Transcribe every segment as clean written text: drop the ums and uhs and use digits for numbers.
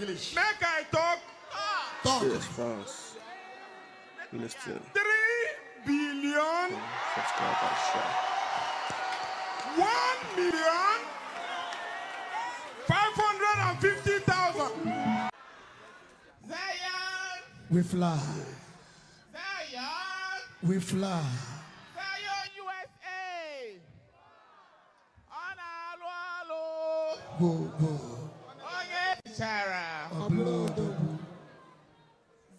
English. Make I talk. Talk. Yes, France. Listen. 3 billion Subscribe and share. 1,550,000. Zion. We fly. Zion. We fly. Zion, USA. Honolulu. Go, go. Onye Chara. Upload.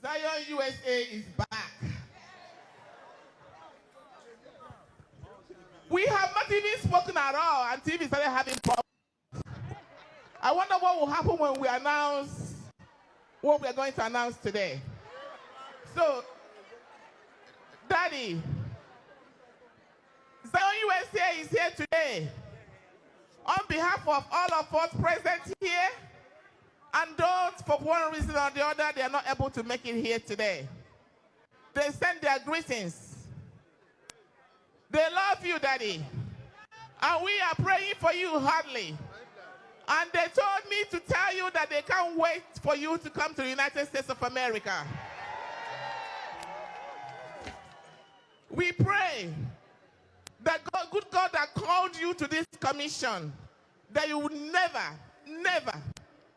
Zion, USA is back. We have not even spoken at all, and TV started having problems. I wonder what will happen when we announce what we are going to announce today. So, Daddy, Zion USA is here today on behalf of all of us present here, and those for one reason or the other they are not able to make it here today. They send their greetings. They love you, Daddy. And we are praying for you hardly. And they told me to tell you that they can't wait for you to come to the United States of America. We pray that God, good God that called you to this commission, that you would never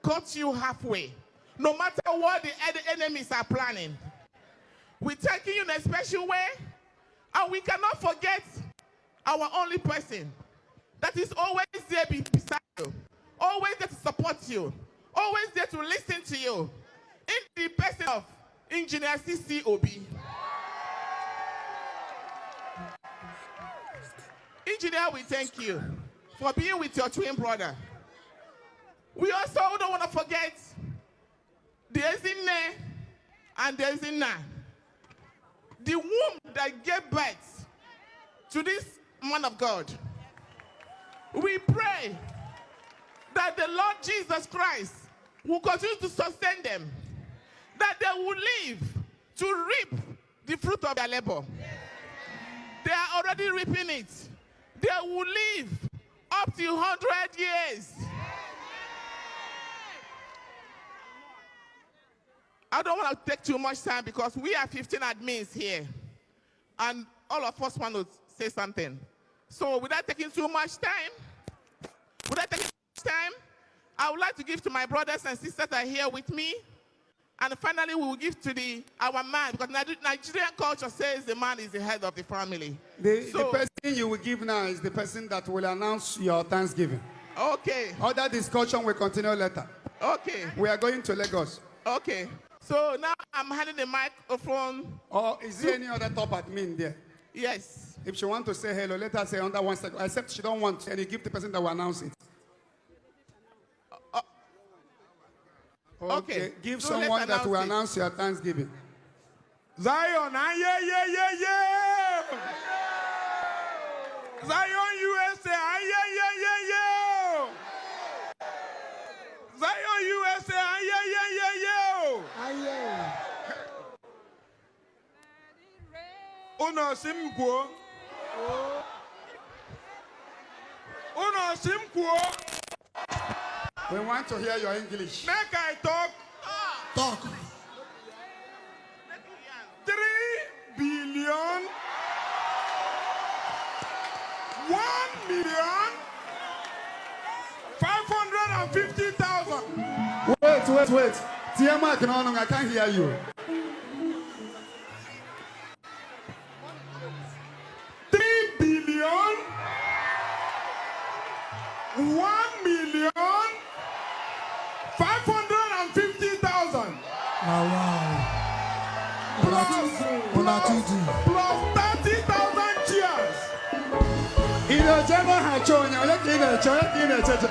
cut you halfway, no matter what the enemies are planning. We're taking you in a special way, and we cannot forget our only person that is always there beside you, always there to support you, always there to listen to you, in the person of Engineer CCOB. Engineer, we thank you for being with your twin brother. We also don't want to forget the Ezinne and the Ezinna, the womb that gave birth to this man of God. We pray that the Lord Jesus Christ will continue to sustain them, that they will live to reap the fruit of their labor. They are already reaping it. They will live up to 100 years. I don't want to take too much time because we are 15 admins here, and all of us want to say something. So without taking too much time, I would like to give to my brothers and sisters that are here with me. And finally, we will give to our man, because Nigerian culture says the man is the head of the family. The person you will give now is the person that will announce your Thanksgiving. Okay. Other discussion will continue later. Okay. We are going to Lagos. Okay. So now I'm handing the microphone. Or is there any other top admin there? Yes. If she wants to say hello, let her say under 1 second. Except she don't want, and you give the person that will announce it. Okay. Give so someone that will announce your Thanksgiving. Zion, yeah. Zion USA, yeah. Zion USA, yeah. Uno simkuo. We want to hear your English. Make I talk. Talk. 3 billion 1,550,000. Wait. Tiamat, no, I can't hear you. 3 billion 1,550,000. Wow. Plus 30,000 cheers. In a German Hachonia, let in a church.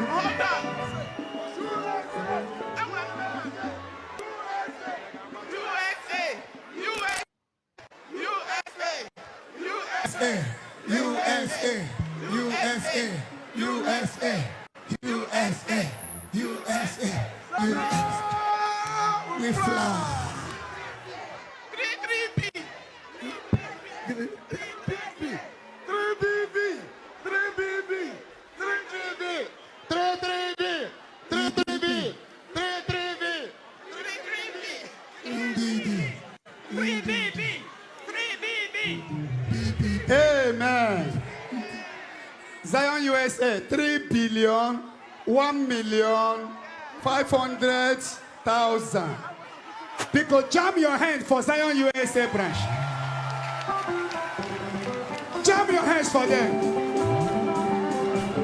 Hold on. USA. We fly. 3 3 P. 3BB. 3BB. Amen. Zion USA, 3,001,500,000. Because jam your hand for Zion USA branch. Jam your hands for them.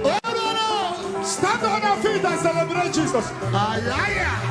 Oh, no, no. Stand on your feet and celebrate Jesus. Ay, ay, ay.